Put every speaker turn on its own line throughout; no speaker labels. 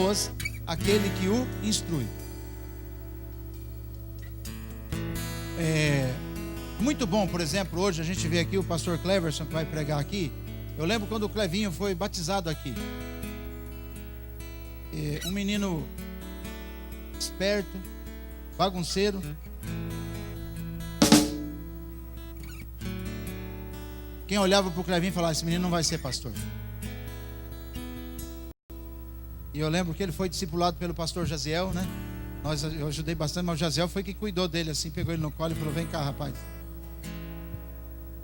pessoas aquele que o instrui. Muito bom, por exemplo, hoje a gente vê aqui o pastor Cleverson que vai pregar aqui. Eu lembro quando o Clevinho foi batizado aqui. Um menino esperto, bagunceiro. Quem olhava para o Clevinho falava: esse menino não vai ser pastor. E eu lembro que ele foi discipulado pelo pastor Jaziel, né? Eu ajudei bastante, mas o Jaziel foi que cuidou dele, assim, pegou ele no colo e falou: vem cá, rapaz.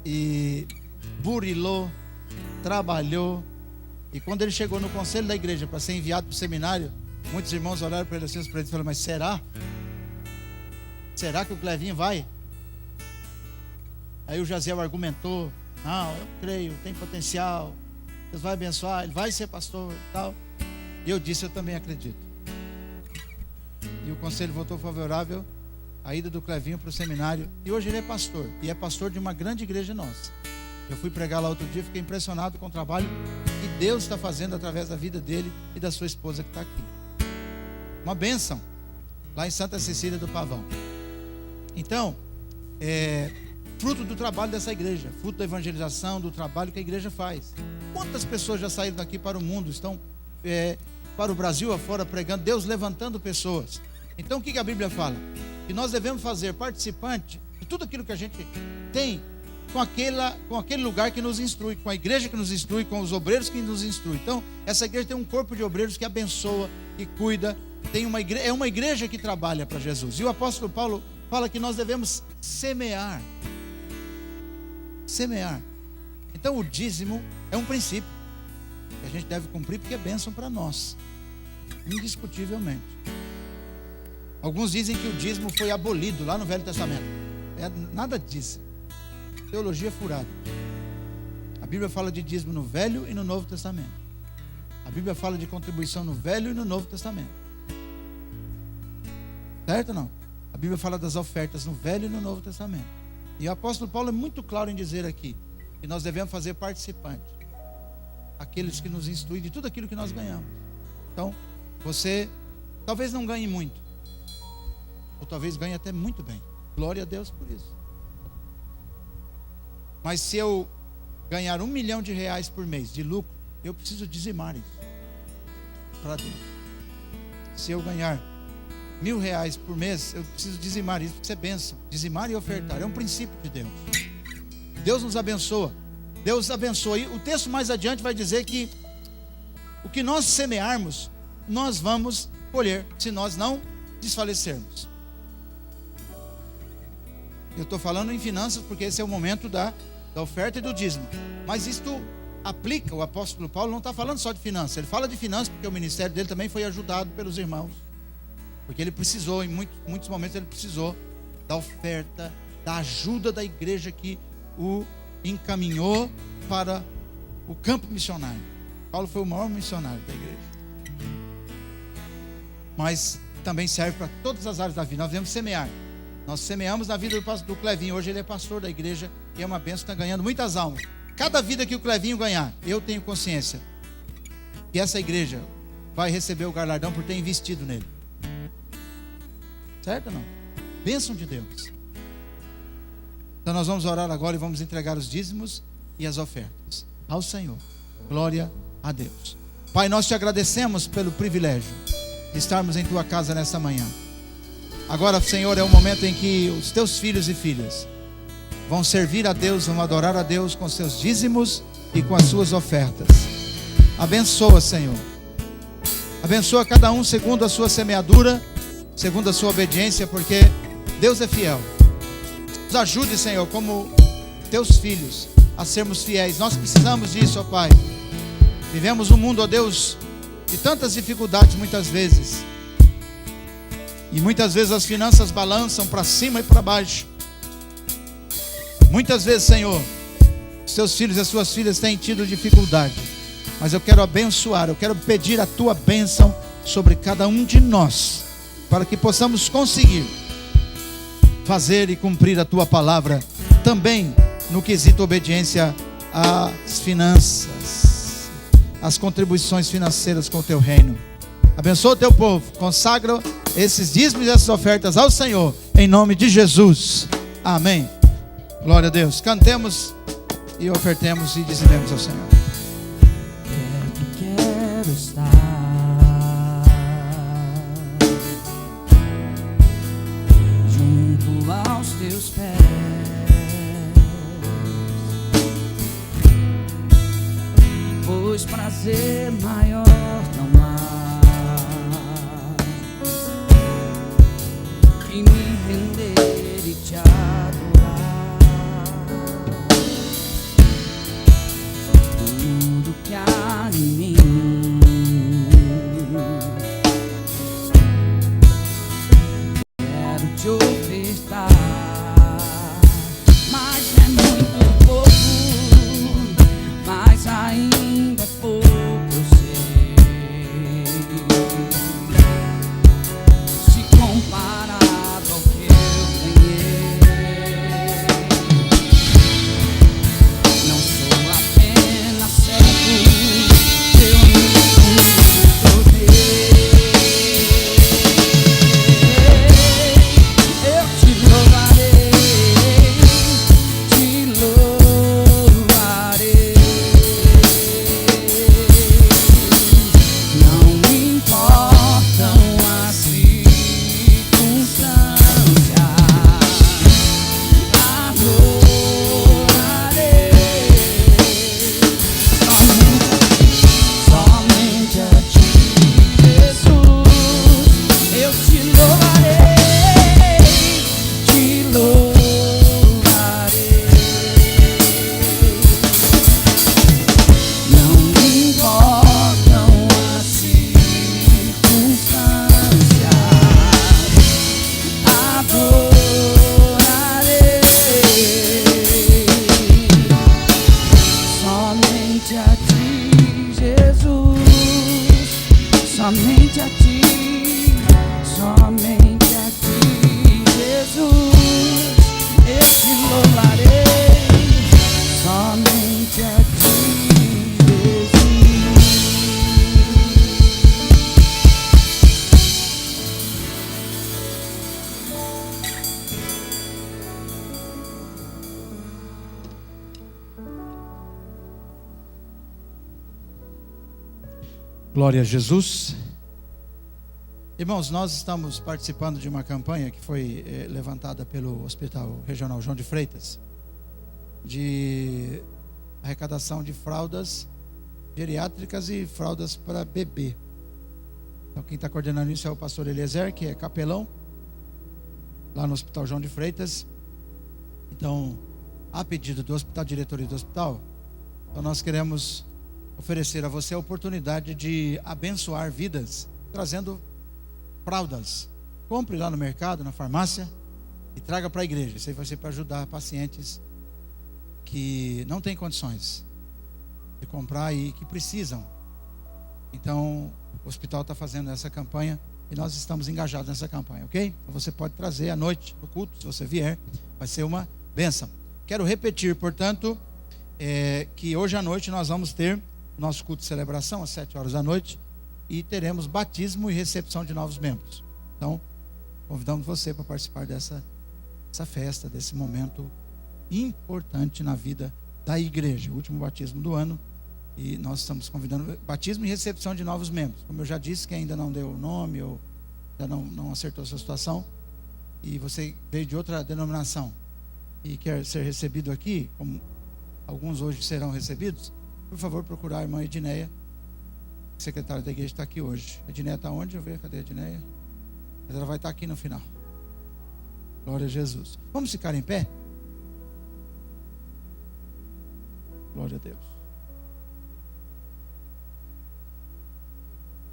E burilou, trabalhou. E quando ele chegou no conselho da igreja para ser enviado para o seminário, muitos irmãos olharam para ele assim, e falaram: mas será? Será que o Clevinho vai? Aí o Jaziel argumentou: não, eu creio, tem potencial, Deus vai abençoar, ele vai ser pastor e tal. E eu disse: eu também acredito. E o conselho votou favorável a ida do Clevinho para o seminário. E hoje ele é pastor. E é pastor de uma grande igreja nossa. Eu fui pregar lá outro dia, fiquei impressionado com o trabalho que Deus está fazendo através da vida dele e da sua esposa que está aqui. Uma bênção, lá em Santa Cecília do Pavão. Então, fruto do trabalho dessa igreja, fruto da evangelização, do trabalho que a igreja faz. Quantas pessoas já saíram daqui para o mundo, estão para o Brasil afora pregando, Deus levantando pessoas. Então o que a Bíblia fala? Que nós devemos fazer participante de tudo aquilo que a gente tem com aquele lugar que nos instrui, com a igreja que nos instrui, com os obreiros que nos instrui. Então essa igreja tem um corpo de obreiros que abençoa, que cuida, é uma igreja que trabalha para Jesus. E o apóstolo Paulo fala que nós devemos semear. Então o dízimo é um princípio que a gente deve cumprir, porque é bênção para nós, indiscutivelmente. Alguns dizem que o dízimo foi abolido lá no Velho Testamento. Nada disso. Teologia furada. A Bíblia fala de dízimo no Velho e no Novo Testamento. A Bíblia fala de contribuição no Velho e no Novo Testamento. Certo ou não? A Bíblia fala das ofertas no Velho e no Novo Testamento. E o apóstolo Paulo é muito claro em dizer aqui que nós devemos fazer participante aqueles que nos instruem de tudo aquilo que nós ganhamos. Então, você talvez não ganhe muito, ou talvez ganhe até muito bem. Glória a Deus por isso. Mas se eu ganhar R$1 milhão por mês de lucro, eu preciso dizimar isso para Deus. Se eu ganhar R$1.000 por mês, eu preciso dizimar isso, porque isso é bênção. Dizimar e ofertar é um princípio de Deus. Deus nos abençoa. Deus abençoa. E o texto mais adiante vai dizer que o que nós semearmos, nós vamos colher, se nós não desfalecermos. Eu estou falando em finanças porque esse é o momento da oferta e do dízimo. Mas isto aplica, o apóstolo Paulo não está falando só de finanças. Ele fala de finanças porque o ministério dele também foi ajudado pelos irmãos. Porque ele precisou, em muitos momentos ele precisou da oferta, da ajuda da igreja que o encaminhou para o campo missionário. Paulo foi o maior missionário da igreja. Mas também serve para todas as áreas da vida. Nós devemos semear. Nós semeamos na vida do Clevinho. Hoje ele é pastor da igreja e é uma bênção, está ganhando muitas almas. Cada vida que o Clevinho ganhar, eu tenho consciência que essa igreja vai receber o galardão por ter investido nele. Certo ou não? Bênção de Deus. Então nós vamos orar agora e vamos entregar os dízimos e as ofertas ao Senhor. Glória a Deus. Pai, nós te agradecemos pelo privilégio de estarmos em tua casa nessa manhã. Agora, Senhor, é o momento em que os teus filhos e filhas vão servir a Deus, vão adorar a Deus com seus dízimos e com as suas ofertas. Abençoa, Senhor. Abençoa cada um segundo a sua semeadura, segundo a sua obediência, porque Deus é fiel. Nos ajude, Senhor, como teus filhos, a sermos fiéis. Nós precisamos disso, ó Pai. Vivemos um mundo, ó Deus, de tantas dificuldades muitas vezes. E muitas vezes as finanças balançam para cima e para baixo. Muitas vezes, Senhor, os teus filhos e as suas filhas têm tido dificuldade. Mas eu quero abençoar, eu quero pedir a tua bênção sobre cada um de nós, para que possamos conseguir fazer e cumprir a tua palavra, também no quesito obediência às finanças, às contribuições financeiras com o teu reino. Abençoa o teu povo. Consagra esses dízimos e essas ofertas ao Senhor, em nome de Jesus. Amém. Glória a Deus. Cantemos e ofertemos e dizimemos ao Senhor.
Quero estar junto aos teus pés, pois prazer maior não há que me render e te adorar. Tudo que há em mim quero te ofertar, mas é muito pouco, mas ainda é pouco, eu sei. Se comparado ao que eu ganhei, não sou apenas servo, eu me tornei. Eu te louvarei, te louvarei. Não me importam as circunstâncias, adorarei somente a ti, Jesus. Eu te louvarei, te louvarei. Não me importam as circunstâncias, adorarei somente a ti, Jesus. Somente a ti, somente a ti, Jesus. Eu te louvarei, somente a ti, Jesus.
Glória a Jesus. Irmãos, nós estamos participando de uma campanha que foi levantada pelo Hospital Regional João de Freitas, de arrecadação de fraldas geriátricas e fraldas para bebê. Então quem está coordenando isso é o pastor Eliezer, que é capelão lá no Hospital João de Freitas. Então, a pedido do hospital, diretoria do hospital, então nós queremos oferecer a você a oportunidade de abençoar vidas, trazendo fraldas. Compre lá no mercado, na farmácia, e traga para a igreja. Isso aí vai ser para ajudar pacientes que não têm condições de comprar e que precisam. Então, o hospital está fazendo essa campanha e nós estamos engajados nessa campanha, ok? Então você pode trazer à noite no culto, se você vier, vai ser uma bênção. Quero repetir, portanto, que hoje à noite nós vamos ter nosso culto de celebração às 7 horas da noite e teremos batismo e recepção de novos membros. Então, convidamos você para participar dessa festa, desse momento importante na vida da igreja, o último batismo do ano, e nós estamos convidando batismo e recepção de novos membros. Como eu já disse, quem ainda não deu o nome ou já não acertou a sua situação e você veio de outra denominação e quer ser recebido aqui, como alguns hoje serão recebidos, por favor, procurar a irmã Edneia, secretária da igreja, está aqui hoje. A Edneia está onde? Eu ver, cadê a Edneia? Mas ela vai estar aqui no final. Glória a Jesus. Vamos ficar em pé? Glória a Deus.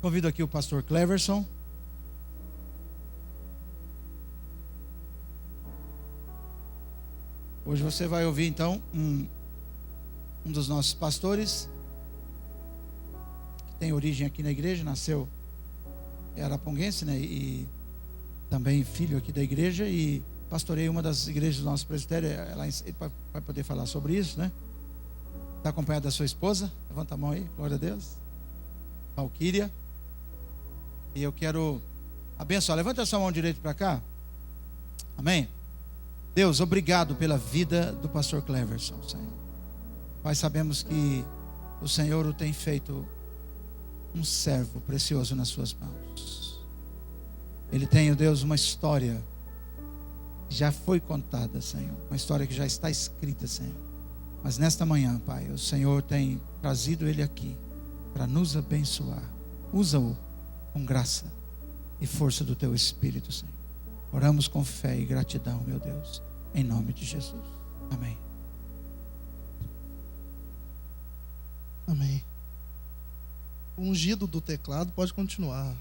Convido aqui o pastor Cleverson. Hoje você vai ouvir então um dos nossos pastores, que tem origem aqui na igreja, nasceu em Araponguense, né? E também filho aqui da igreja, e pastorei uma das igrejas do nosso presbitério. Ele vai poder falar sobre isso, né? Está acompanhado da sua esposa? Levanta a mão aí, glória a Deus. Valquíria. E eu quero abençoar. Levanta a sua mão direita para cá. Amém? Deus, obrigado pela vida do pastor Cleverson, Senhor. Pai, sabemos que o Senhor o tem feito um servo precioso nas suas mãos. Ele tem, ó Deus, uma história que já foi contada, Senhor. Uma história que já está escrita, Senhor. Mas nesta manhã, Pai, o Senhor tem trazido ele aqui para nos abençoar. Usa-o com graça e força do Teu Espírito, Senhor. Oramos com fé e gratidão, meu Deus, em nome de Jesus. Amém.
Amém. O ungido do teclado pode continuar.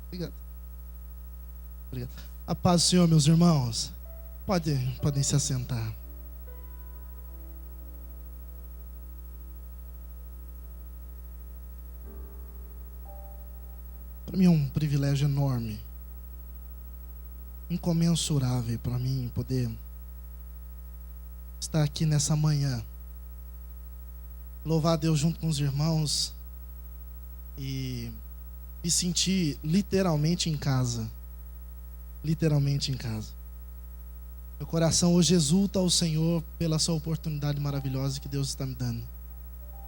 Obrigado. Obrigado. A paz do Senhor, meus irmãos. Podem se assentar. Para mim é um privilégio enorme, incomensurável para mim poder estar aqui nessa manhã, louvar a Deus junto com os irmãos e me sentir literalmente em casa. Literalmente em casa. Meu coração hoje exulta ao Senhor pela essa oportunidade maravilhosa que Deus está me dando.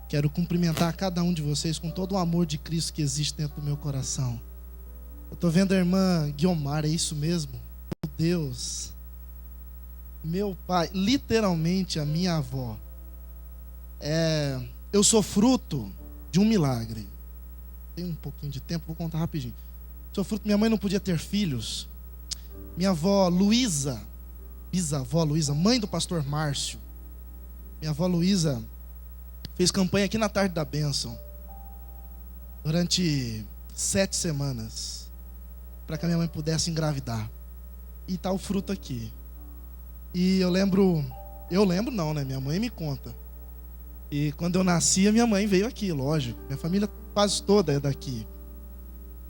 Quero cumprimentar cada um de vocês com todo o amor de Cristo que existe dentro do meu coração. Eu estou vendo a irmã Guiomar, é isso mesmo? Meu Deus, meu pai, literalmente a minha avó. Eu sou fruto de um milagre. Tem um pouquinho de tempo, vou contar rapidinho. Sou fruto, minha mãe não podia ter filhos. Minha avó Luísa, bisavó Luísa, mãe do pastor Márcio. Minha avó Luísa fez campanha aqui na Tarde da Bênção durante 7 semanas para que a minha mãe pudesse engravidar. E está o fruto aqui. E eu lembro não, né? Minha mãe me conta. E quando eu nasci, a minha mãe veio aqui, lógico. Minha família quase toda é daqui.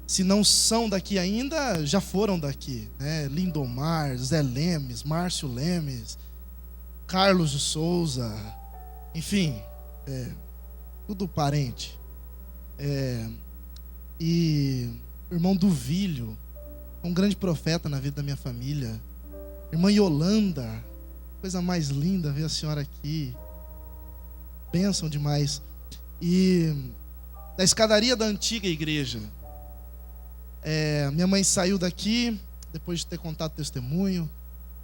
Se não são daqui ainda, já foram daqui, né? Lindomar, Zé Lemes, Márcio Lemes, Carlos de Souza, enfim, tudo parente. E o irmão Duvílio, um grande profeta na vida da minha família. Irmã Yolanda, coisa mais linda ver a senhora aqui. Bênção demais. E da escadaria da antiga igreja, minha mãe saiu daqui depois de ter contado testemunho.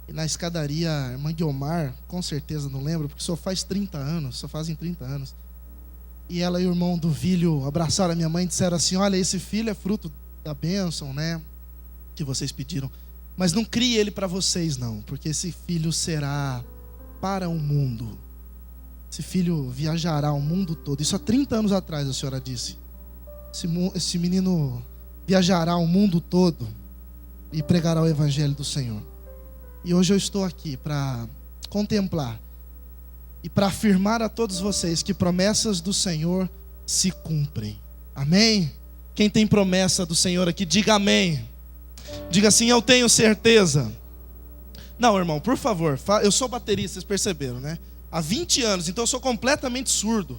E na escadaria, a irmã Guiomar, com certeza não lembro, porque só fazem 30 anos. E ela e o irmão Duvílio abraçaram a minha mãe e disseram assim: olha, esse filho é fruto da bênção, né, que vocês pediram, mas não crie ele para vocês não, porque esse filho será para o mundo. Esse filho viajará o mundo todo. Isso há 30 anos atrás a senhora disse. Esse menino viajará o mundo todo e pregará o evangelho do Senhor. E hoje eu estou aqui para contemplar e para afirmar a todos vocês que promessas do Senhor se cumprem. Amém? Quem tem promessa do Senhor aqui, diga amém. Diga assim: eu tenho certeza. Não, irmão, por favor, eu sou baterista, vocês perceberam, né? Há 20 anos, então eu sou completamente surdo.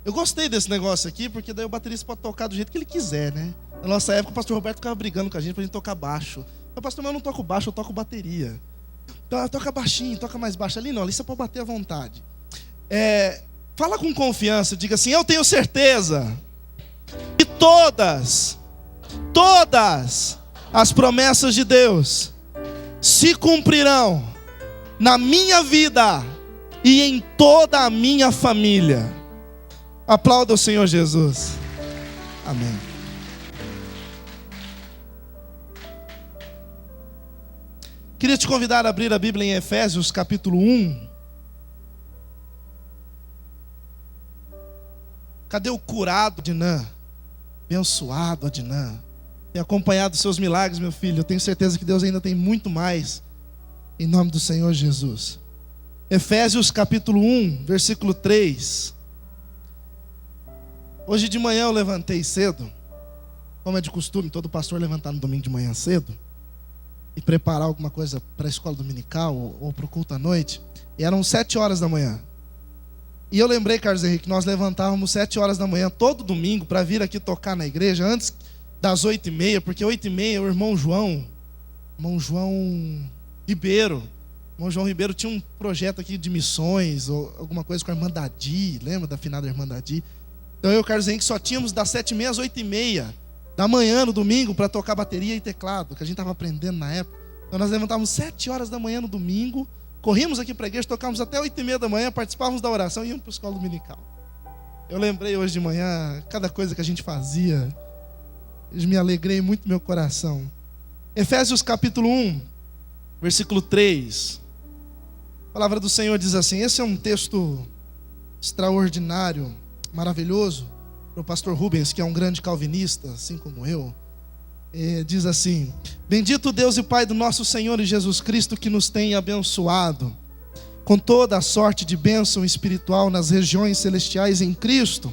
Eu gostei desse negócio aqui, porque daí o baterista pode tocar do jeito que ele quiser, né? Na nossa época o pastor Roberto ficava brigando com a gente pra gente tocar baixo. Eu, pastor, mas eu não toco baixo, eu toco bateria. Então, toca baixinho, toca mais baixo. Ali não, ali você pode bater à vontade. Fala com confiança, diga assim: eu tenho certeza que todas as promessas de Deus se cumprirão na minha vida e em toda a minha família. Aplauda o Senhor Jesus. Amém. Queria te convidar a abrir a Bíblia em Efésios capítulo 1. Cadê o curado Adinã? Abençoado Adinã. Tem acompanhado os seus milagres, meu filho. Eu tenho certeza que Deus ainda tem muito mais. Em nome do Senhor Jesus. Efésios capítulo 1, versículo 3. Hoje de manhã eu levantei cedo. Como é de costume, todo pastor levantar no domingo de manhã cedo e preparar alguma coisa para a escola dominical ou para o culto à noite. E eram 7 horas da manhã. E eu lembrei, Carlos Henrique, nós levantávamos 7 horas da manhã todo domingo para vir aqui tocar na igreja antes das 8h30, porque 8h30 o irmão João Ribeiro tinha um projeto aqui de missões, ou alguma coisa com a irmã Dadi, lembra da finada irmã Dadi? Então eu e o Carlos Henrique só tínhamos das 7h30 às 8h30 da manhã no domingo para tocar bateria e teclado, que a gente estava aprendendo na época. Então nós levantávamos 7 horas da manhã no domingo, corríamos aqui para a igreja, tocávamos até 8h30 da manhã, participávamos da oração e íamos para a escola dominical. Eu lembrei hoje de manhã, cada coisa que a gente fazia, eu me alegrei muito no meu coração. Efésios capítulo 1, versículo 3. A palavra do Senhor diz assim, esse é um texto extraordinário, maravilhoso, para o pastor Rubens, que é um grande calvinista, assim como eu. Diz assim: bendito Deus e Pai do nosso Senhor Jesus Cristo, que nos tem abençoado com toda a sorte de bênção espiritual nas regiões celestiais em Cristo,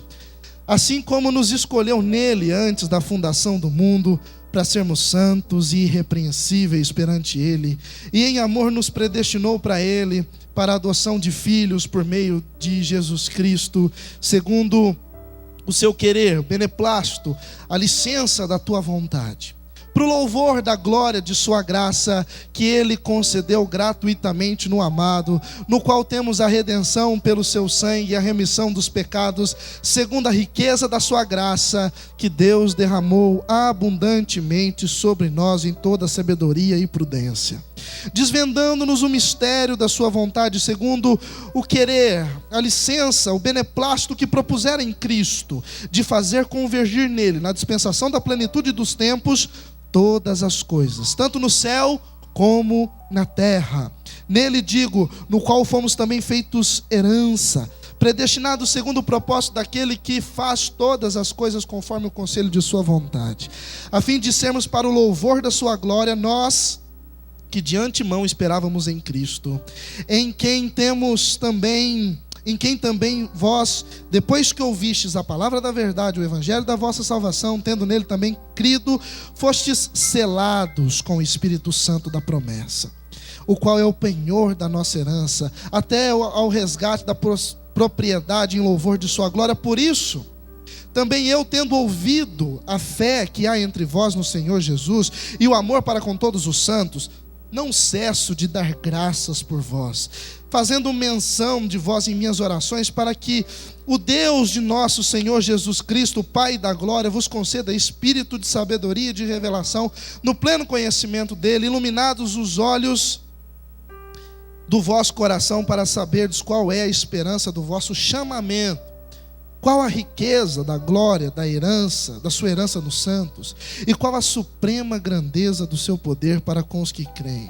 assim como nos escolheu nele antes da fundação do mundo, para sermos santos e irrepreensíveis perante ele, e em amor nos predestinou para ele, para a adoção de filhos por meio de Jesus Cristo, segundo o seu querer, beneplácito, a licença da tua vontade, para o louvor da glória de sua graça, que ele concedeu gratuitamente no amado, no qual temos a redenção pelo seu sangue e a remissão dos pecados, segundo a riqueza da sua graça, que Deus derramou abundantemente sobre nós em toda sabedoria e prudência, desvendando-nos o mistério da sua vontade, segundo o querer, a licença, o beneplácito que propusera em Cristo, de fazer convergir nele, na dispensação da plenitude dos tempos, todas as coisas, tanto no céu como na terra. Nele digo, no qual fomos também feitos herança, predestinados segundo o propósito daquele que faz todas as coisas conforme o conselho de sua vontade, a fim de sermos para o louvor da sua glória, nós que de antemão esperávamos em Cristo, em quem também vós, depois que ouvistes a palavra da verdade, o evangelho da vossa salvação, tendo nele também crido, fostes selados com o Espírito Santo da promessa, o qual é o penhor da nossa herança, até ao resgate da propriedade em louvor de sua glória. Por isso, também eu, tendo ouvido a fé que há entre vós no Senhor Jesus, e o amor para com todos os santos, não cesso de dar graças por vós, fazendo menção de vós em minhas orações, para que o Deus de nosso Senhor Jesus Cristo, o Pai da glória, vos conceda espírito de sabedoria e de revelação, no pleno conhecimento dele, iluminados os olhos do vosso coração, para saberdes qual é a esperança do vosso chamamento, qual a riqueza da glória, da sua herança nos santos, e qual a suprema grandeza do seu poder para com os que creem,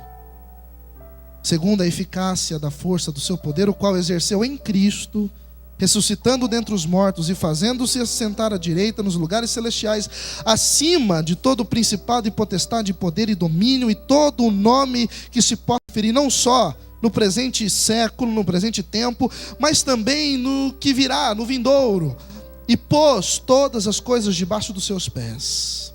segundo a eficácia da força do seu poder, o qual exerceu em Cristo, ressuscitando dentre os mortos e fazendo-se assentar à direita nos lugares celestiais, acima de todo principado e potestade, poder e domínio, e todo o nome que se pode referir, não só no presente século, no presente tempo, mas também no que virá, no vindouro, e pôs todas as coisas debaixo dos seus pés,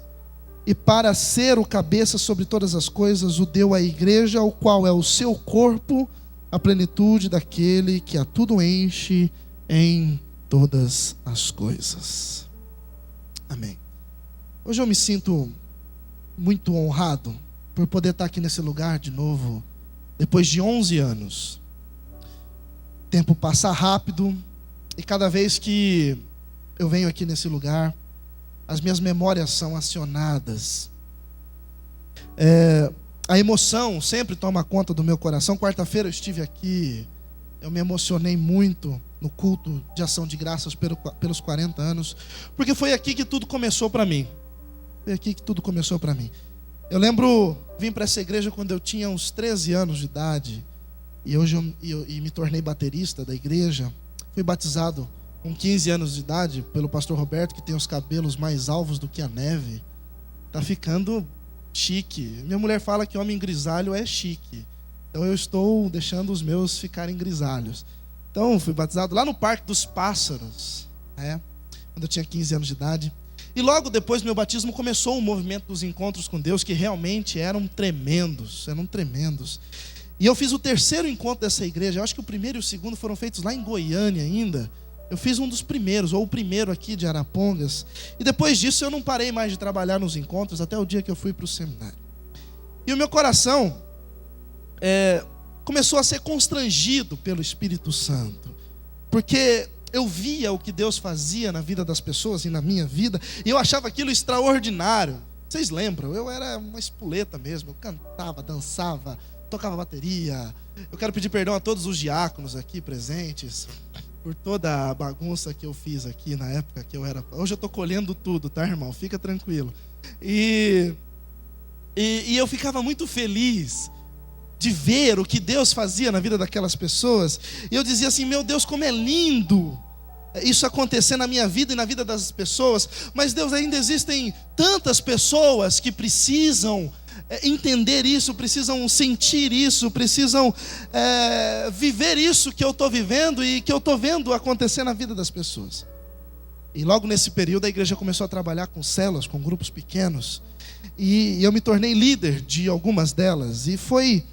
e para ser o cabeça sobre todas as coisas, o deu à igreja, o qual é o seu corpo, a plenitude daquele que a tudo enche em todas as coisas. Amém. Hoje eu me sinto muito honrado por poder estar aqui nesse lugar de novo, depois de 11 anos. O tempo passa rápido, e cada vez que eu venho aqui nesse lugar, as minhas memórias são acionadas. A emoção sempre toma conta do meu coração. Quarta-feira eu estive aqui, eu me emocionei muito no culto de ação de graças pelos 40 anos, porque foi aqui que tudo começou para mim. Foi aqui que tudo começou para mim. Eu lembro, vim para essa igreja quando eu tinha uns 13 anos de idade, e hoje eu me tornei baterista da igreja. Fui batizado com 15 anos de idade pelo pastor Roberto, que tem os cabelos mais alvos do que a neve. Tá ficando chique. Minha mulher fala que homem grisalho é chique, então eu estou deixando os meus ficarem grisalhos. Então fui batizado lá no Parque dos Pássaros, quando eu tinha 15 anos de idade. E logo depois do meu batismo começou o movimento dos encontros com Deus, que realmente eram tremendos. E eu fiz o terceiro encontro dessa igreja. Eu acho que o primeiro e o segundo foram feitos lá em Goiânia ainda. Eu fiz um dos primeiros, ou o primeiro aqui de Arapongas. E depois disso eu não parei mais de trabalhar nos encontros, até o dia que eu fui para o seminário. E o meu coração começou a ser constrangido pelo Espírito Santo. Porque eu via o que Deus fazia na vida das pessoas e na minha vida. E eu achava aquilo extraordinário. Vocês lembram? Eu era uma espoleta mesmo. Eu cantava, dançava, tocava bateria. Eu quero pedir perdão a todos os diáconos aqui presentes por toda a bagunça que eu fiz aqui na época que eu era. Hoje eu estou colhendo tudo, tá, irmão? Fica tranquilo. E eu ficava muito feliz de ver o que Deus fazia na vida daquelas pessoas. E eu dizia assim: meu Deus, como é lindo isso acontecer na minha vida e na vida das pessoas. Mas Deus, ainda existem tantas pessoas que precisam entender isso, precisam sentir isso, precisam viver isso que eu estou vivendo e que eu estou vendo acontecer na vida das pessoas. E logo nesse período a igreja começou a trabalhar com células, com grupos pequenos, e eu me tornei líder de algumas delas, e foi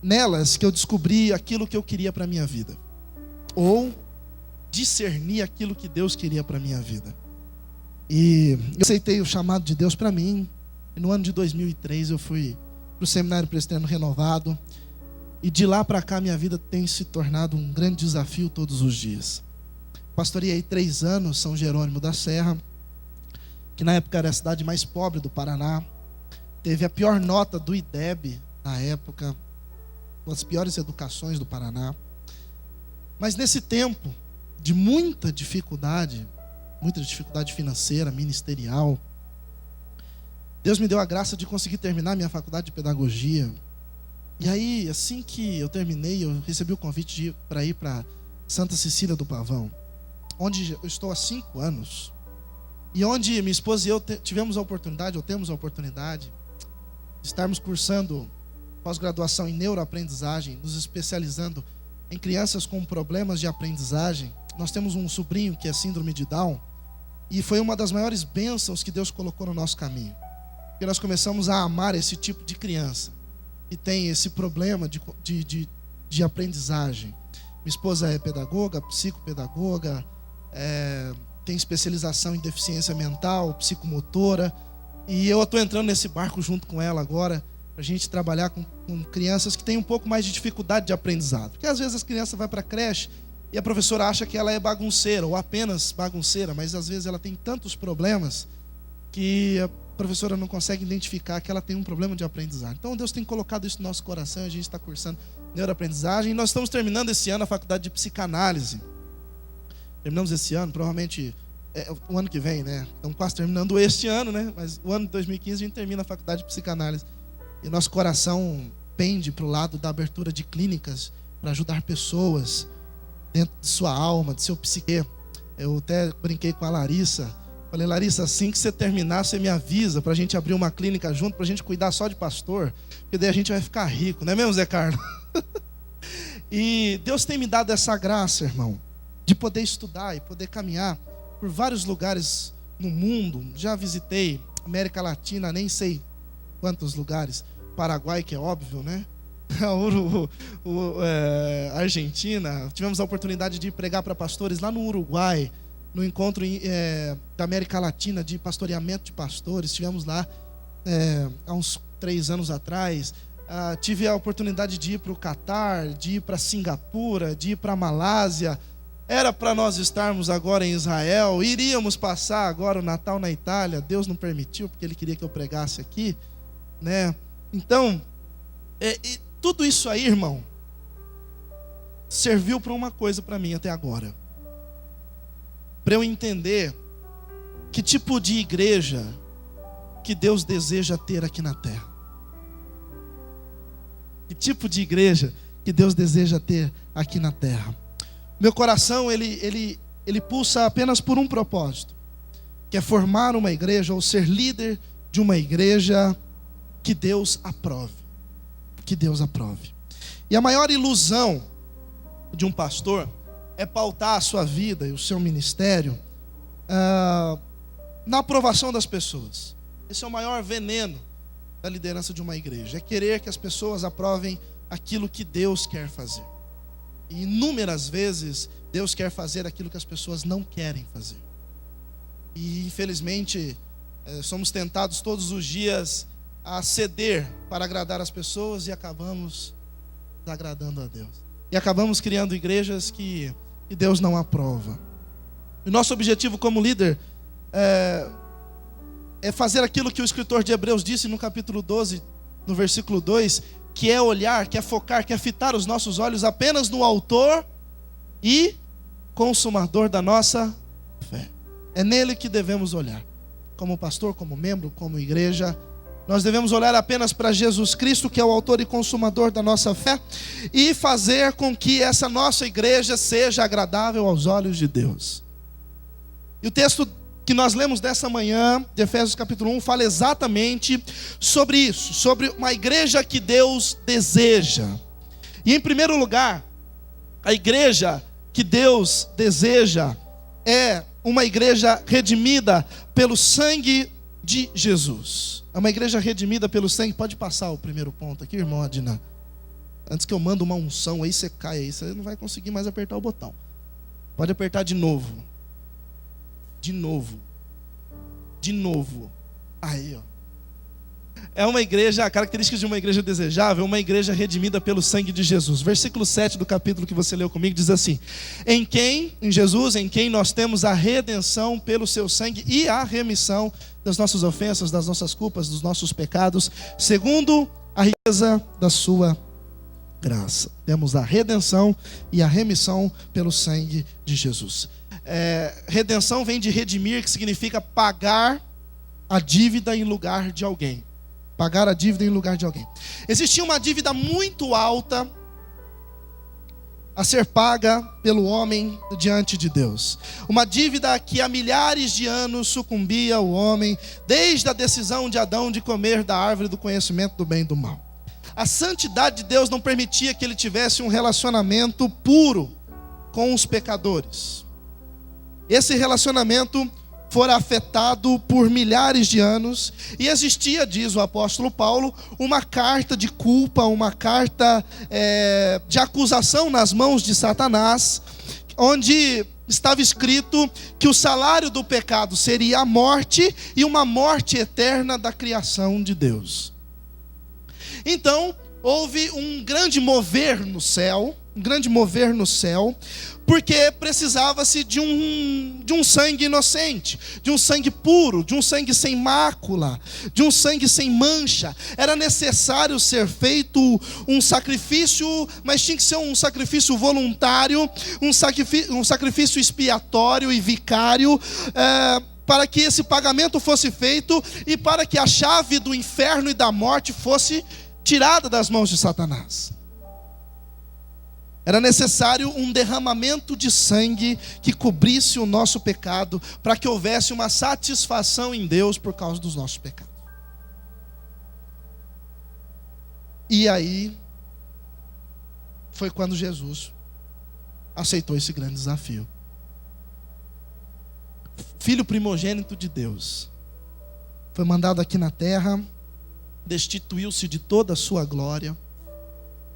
nelas que eu descobri aquilo que eu queria para a minha vida, ou discernir aquilo que Deus queria para a minha vida. E eu aceitei o chamado de Deus para mim. E no ano de 2003 eu fui para o Seminário Presbiteriano Renovado. E de lá para cá minha vida tem se tornado um grande desafio todos os dias. Pastoreei 3 anos São Jerônimo da Serra, que na época era a cidade mais pobre do Paraná. Teve a pior nota do IDEB na época, uma das piores educações do Paraná. Mas nesse tempo de muita dificuldade financeira, ministerial, Deus me deu a graça de conseguir terminar minha faculdade de pedagogia. E aí, assim que eu terminei, eu recebi o convite para ir para Santa Cecília do Pavão, onde eu estou há 5 anos. E onde minha esposa e eu temos a oportunidade de estarmos cursando pós-graduação em neuroaprendizagem, nos especializando em crianças com problemas de aprendizagem. Nós temos um sobrinho que é síndrome de Down, e foi uma das maiores bênçãos que Deus colocou no nosso caminho, porque nós começamos a amar esse tipo de criança que tem esse problema de aprendizagem. Minha esposa é pedagoga, psicopedagoga, tem especialização em deficiência mental, psicomotora, e eu estou entrando nesse barco junto com ela agora, para a gente trabalhar com crianças que têm um pouco mais de dificuldade de aprendizado. Porque às vezes as crianças vão para a creche e a professora acha que ela é bagunceira, ou apenas bagunceira, mas às vezes ela tem tantos problemas que a professora não consegue identificar que ela tem um problema de aprendizagem. Então Deus tem colocado isso no nosso coração, a gente está cursando neuroaprendizagem, e nós estamos terminando esse ano a faculdade de psicanálise. Terminamos esse ano, provavelmente o ano que vem, né? Estamos quase terminando este ano, né? Mas o ano de 2015 a gente termina a faculdade de psicanálise. E nosso coração pende para o lado da abertura de clínicas para ajudar pessoas dentro de sua alma, de seu psique. Eu até brinquei com a Larissa. Falei: Larissa, assim que você terminar, você me avisa para a gente abrir uma clínica junto, para a gente cuidar só de pastor, porque daí a gente vai ficar rico, não é mesmo, Zé Carlos? E Deus tem me dado essa graça, irmão, de poder estudar e poder caminhar por vários lugares no mundo. Já visitei América Latina, nem sei quantos lugares. Paraguai, que é óbvio, né? Argentina. Tivemos a oportunidade de pregar para pastores lá no Uruguai, no encontro da América Latina de pastoreamento de pastores. Estivemos lá há uns 3 anos atrás. Tive a oportunidade de ir para o Catar, de ir para Singapura, de ir para a Malásia. Era para nós estarmos agora em Israel. Iríamos passar agora o Natal na Itália. Deus não permitiu, porque Ele queria que eu pregasse aqui, né? Então, tudo isso aí, irmão, serviu para uma coisa para mim até agora, para eu entender que tipo de igreja que Deus deseja ter aqui na terra. Que tipo de igreja que Deus deseja ter aqui na terra. Meu coração, ele pulsa apenas por um propósito, que é formar uma igreja, ou ser líder de uma igreja que Deus aprove. Que Deus aprove. E a maior ilusão de um pastor é pautar a sua vida e o seu ministério na aprovação das pessoas. Esse é o maior veneno da liderança de uma igreja. É querer que as pessoas aprovem aquilo que Deus quer fazer. E inúmeras vezes Deus quer fazer aquilo que as pessoas não querem fazer. E infelizmente somos tentados todos os dias a ceder para agradar as pessoas e acabamos desagradando a Deus. E acabamos criando igrejas que Deus não aprova. O nosso objetivo como líder é fazer aquilo que o escritor de Hebreus disse no capítulo 12, no versículo 2, que é olhar, que é focar, que é fitar os nossos olhos apenas no autor e consumador da nossa fé. É nele que devemos olhar. Como pastor, como membro, como igreja, nós devemos olhar apenas para Jesus Cristo, que é o autor e consumador da nossa fé, e fazer com que essa nossa igreja seja agradável aos olhos de Deus. E o texto que nós lemos dessa manhã, de Efésios capítulo 1, fala exatamente sobre isso, sobre uma igreja que Deus deseja. E em primeiro lugar, a igreja que Deus deseja é uma igreja redimida pelo sangue de Jesus. É uma igreja redimida pelo sangue. Pode passar o primeiro ponto aqui, irmão Adina. Antes que eu mando uma unção, aí você cai, aí você não vai conseguir mais apertar o botão. Pode apertar de novo. De novo. De novo. Aí, ó. É uma igreja, a característica de uma igreja desejável, uma igreja redimida pelo sangue de Jesus. Versículo 7 do capítulo que você leu comigo diz assim: em Jesus, em quem nós temos a redenção pelo seu sangue e a remissão das nossas ofensas, das nossas culpas, dos nossos pecados, segundo a riqueza da sua graça. Temos a redenção e a remissão pelo sangue de Jesus. Redenção vem de redimir, que significa pagar a dívida em lugar de alguém. Pagar a dívida em lugar de alguém. Existia uma dívida muito alta a ser paga pelo homem diante de Deus. Uma dívida que há milhares de anos sucumbia o homem, desde a decisão de Adão de comer da árvore do conhecimento do bem e do mal. A santidade de Deus não permitia que ele tivesse um relacionamento puro com os pecadores. Esse relacionamento fora afetado por milhares de anos, e existia, diz o apóstolo Paulo, uma carta de culpa, uma carta de acusação nas mãos de Satanás, onde estava escrito que o salário do pecado seria a morte, e uma morte eterna da criação de Deus. Então, houve um grande mover no céu, porque precisava-se de um sangue inocente, de um sangue puro, de um sangue sem mácula, de um sangue sem mancha. Era necessário ser feito um sacrifício, mas tinha que ser um sacrifício voluntário, um sacrifício expiatório e vicário, para que esse pagamento fosse feito e para que a chave do inferno e da morte fosse tirada das mãos de Satanás. Era necessário um derramamento de sangue que cobrisse o nosso pecado, para que houvesse uma satisfação em Deus por causa dos nossos pecados. E aí foi quando Jesus aceitou esse grande desafio. Filho primogênito de Deus, foi mandado aqui na terra, destituiu-se de toda a sua glória,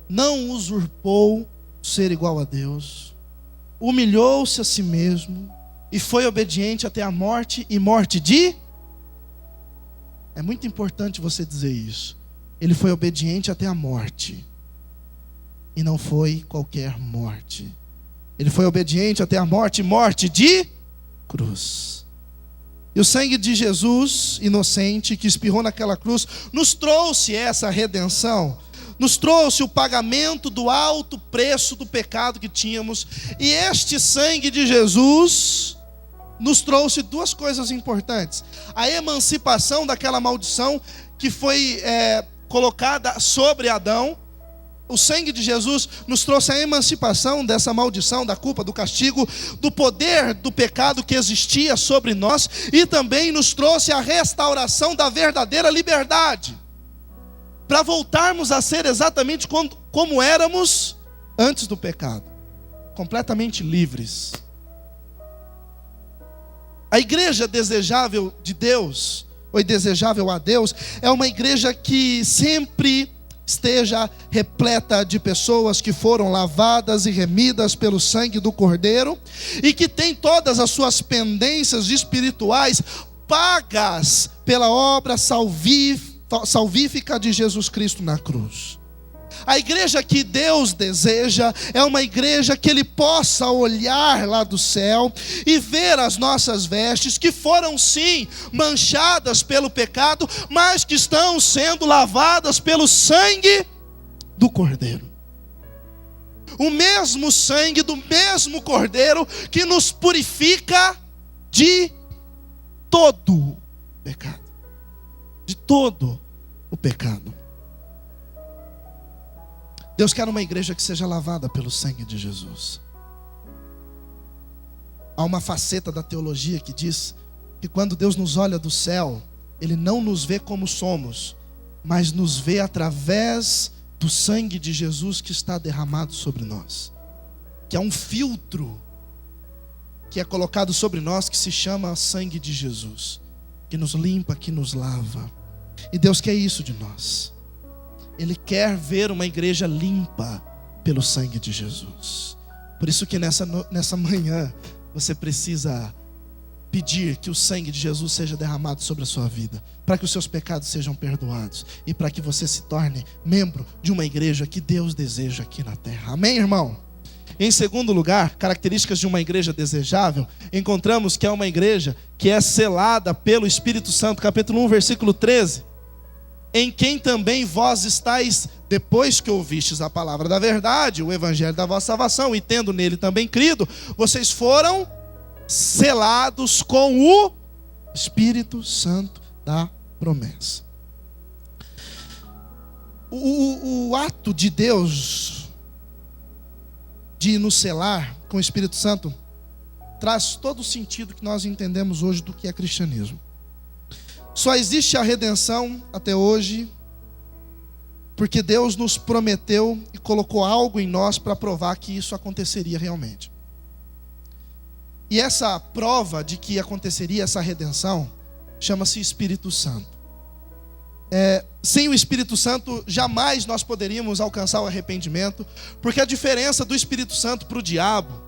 não usurpou ser igual a Deus, humilhou-se a si mesmo e foi obediente até a morte, e morte de... É muito importante você dizer isso. Ele foi obediente até a morte, e não foi qualquer morte. Ele foi obediente até a morte, morte de cruz. E o sangue de Jesus, inocente, que espirrou naquela cruz, nos trouxe essa redenção, nos trouxe o pagamento do alto preço do pecado que tínhamos. E este sangue de Jesus nos trouxe duas coisas importantes: a emancipação daquela maldição que foi colocada sobre Adão. O sangue de Jesus nos trouxe a emancipação dessa maldição, da culpa, do castigo, do poder do pecado que existia sobre nós, e também nos trouxe a restauração da verdadeira liberdade, para voltarmos a ser exatamente como éramos antes do pecado, completamente livres. A igreja desejável de Deus, ou desejável a Deus, é uma igreja que sempre esteja repleta de pessoas que foram lavadas e remidas pelo sangue do Cordeiro e que tem todas as suas pendências espirituais pagas pela obra salvífica de Jesus Cristo na cruz. A igreja que Deus deseja é uma igreja que Ele possa olhar lá do céu e ver as nossas vestes, que foram sim manchadas pelo pecado, mas que estão sendo lavadas pelo sangue do Cordeiro. O mesmo sangue do mesmo Cordeiro que nos purifica de todo pecado. De todo o pecado. Deus quer uma igreja que seja lavada pelo sangue de Jesus. Há uma faceta da teologia que diz que quando Deus nos olha do céu, Ele não nos vê como somos, mas nos vê através do sangue de Jesus que está derramado sobre nós. Que é um filtro que é colocado sobre nós que se chama sangue de Jesus, que nos limpa, que nos lava. E Deus quer isso de nós. Ele quer ver uma igreja limpa pelo sangue de Jesus. Por isso que nessa manhã você precisa pedir que o sangue de Jesus seja derramado sobre a sua vida, para que os seus pecados sejam perdoados e para que você se torne membro de uma igreja que Deus deseja aqui na terra. Amém, irmão? Em segundo lugar, características de uma igreja desejável, encontramos que é uma igreja que é selada pelo Espírito Santo. Capítulo 1, versículo 13. Em quem também vós estáis, depois que ouvistes a palavra da verdade, o evangelho da vossa salvação, e tendo nele também crido, vocês foram selados com o Espírito Santo da promessa. O ato de Deus de nos selar com o Espírito Santo traz todo o sentido que nós entendemos hoje do que é cristianismo. Só existe a redenção até hoje porque Deus nos prometeu e colocou algo em nós para provar que isso aconteceria realmente. E essa prova de que aconteceria essa redenção chama-se Espírito Santo. Sem o Espírito Santo jamais nós poderíamos alcançar o arrependimento, porque a diferença do Espírito Santo para o diabo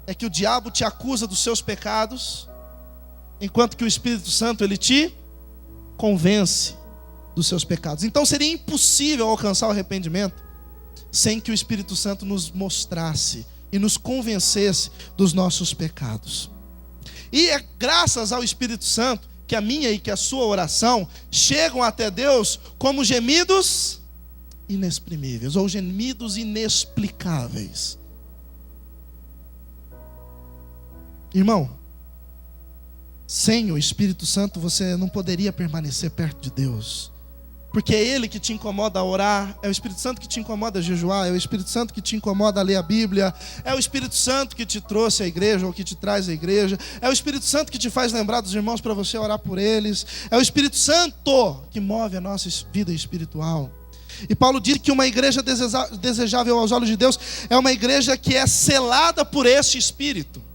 é que o diabo te acusa dos seus pecados, enquanto que o Espírito Santo, ele te convence dos seus pecados. Então seria impossível alcançar o arrependimento sem que o Espírito Santo nos mostrasse e nos convencesse dos nossos pecados. E é graças ao Espírito Santo que a minha e que a sua oração chegam até Deus como gemidos inexprimíveis, ou gemidos inexplicáveis. Irmão, sem o Espírito Santo você não poderia permanecer perto de Deus, porque é Ele que te incomoda a orar, é o Espírito Santo que te incomoda a jejuar, é o Espírito Santo que te incomoda a ler a Bíblia, é o Espírito Santo que te trouxe à igreja ou que te traz à igreja, é o Espírito Santo que te faz lembrar dos irmãos para você orar por eles, é o Espírito Santo que move a nossa vida espiritual. E Paulo diz que uma igreja desejável aos olhos de Deus é uma igreja que é selada por esse Espírito.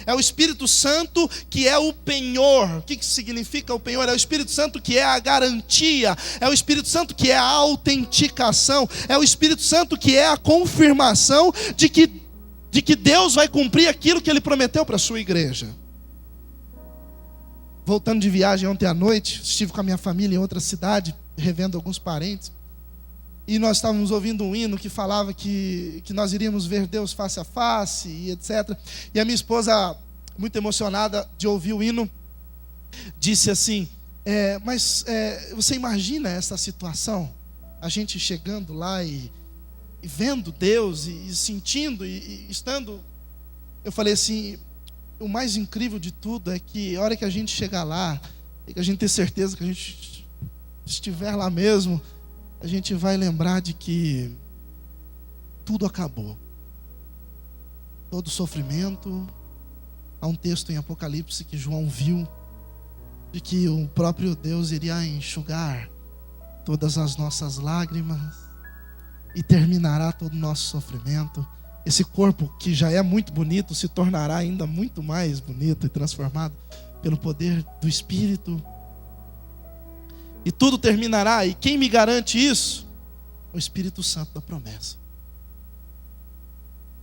É o Espírito Santo que é o penhor. O que significa o penhor? É o Espírito Santo que é a garantia. É o Espírito Santo que é a autenticação. É o Espírito Santo que é a confirmação de que Deus vai cumprir aquilo que Ele prometeu para a sua igreja. Voltando de viagem ontem à noite, estive com a minha família em outra cidade, revendo alguns parentes. E nós estávamos ouvindo um hino que falava que nós iríamos ver Deus face a face e etc. E a minha esposa, muito emocionada de ouvir o hino, disse assim, mas você imagina essa situação? A gente chegando lá e vendo Deus e sentindo e estando... Eu falei assim, o mais incrível de tudo é que a hora que a gente chegar lá, e que a gente ter certeza que a gente estiver lá mesmo, a gente vai lembrar de que tudo acabou. Todo sofrimento. Há um texto em Apocalipse que João viu, de que o próprio Deus iria enxugar todas as nossas lágrimas e terminará todo o nosso sofrimento. Esse corpo que já é muito bonito se tornará ainda muito mais bonito e transformado pelo poder do Espírito. e tudo terminará. E quem me garante isso? O Espírito Santo da promessa.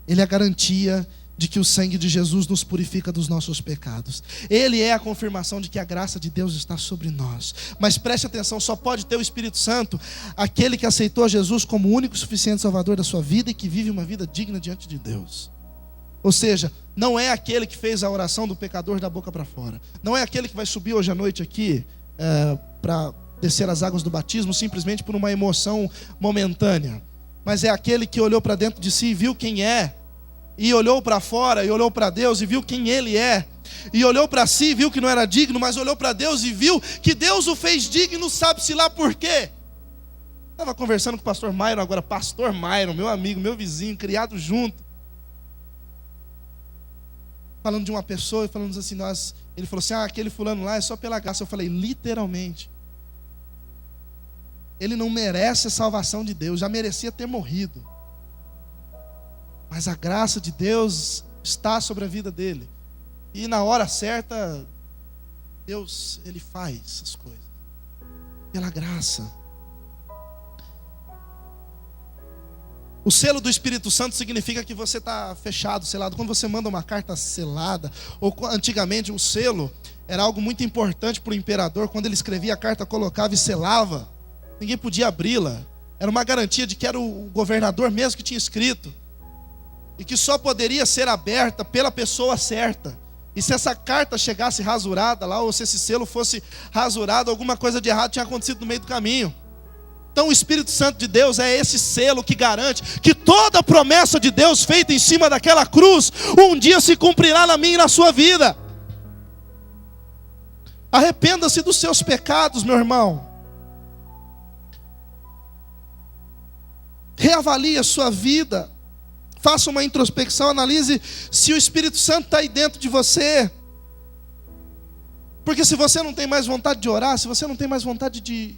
Ele é a garantia de que o sangue de Jesus nos purifica dos nossos pecados. Ele é a confirmação de que a graça de Deus está sobre nós. Mas preste atenção, só pode ter o Espírito Santo aquele que aceitou a Jesus como o único e suficiente Salvador da sua vida e que vive uma vida digna diante de Deus. Ou seja, não é aquele que fez a oração do pecador da boca para fora. Não é aquele que vai subir hoje à noite aqui para descer as águas do batismo simplesmente por uma emoção momentânea. Mas é aquele que olhou para dentro de si e viu quem é. E olhou para fora, e olhou para Deus e viu quem Ele é. E olhou para si e viu que não era digno, mas olhou para Deus e viu que Deus o fez digno, sabe-se lá por quê. Estava conversando com o pastor Myron agora, pastor Myron, meu amigo, meu vizinho, criado junto. Falando de uma pessoa e falando assim, ele falou assim, aquele fulano lá é só pela graça. Eu falei, literalmente. Ele não merece a salvação de Deus, já merecia ter morrido. Mas a graça de Deus está sobre a vida dele. E na hora certa, Deus, Ele faz as coisas. Pela graça. O selo do Espírito Santo significa que você está fechado, selado. Quando você manda uma carta selada, ou antigamente o selo era algo muito importante para o imperador. Quando ele escrevia a carta, colocava e selava. Ninguém podia abri-la. Era uma garantia de que era o governador mesmo que tinha escrito. E que só poderia ser aberta pela pessoa certa. E se essa carta chegasse rasurada lá, ou se esse selo fosse rasurado, alguma coisa de errado tinha acontecido no meio do caminho. Então o Espírito Santo de Deus é esse selo que garante que toda a promessa de Deus feita em cima daquela cruz, um dia se cumprirá na minha e na sua vida. Arrependa-se dos seus pecados, meu irmão. Reavalie a sua vida. Faça uma introspecção, analise se o Espírito Santo está aí dentro de você. Porque se você não tem mais vontade de orar, se você não tem mais vontade de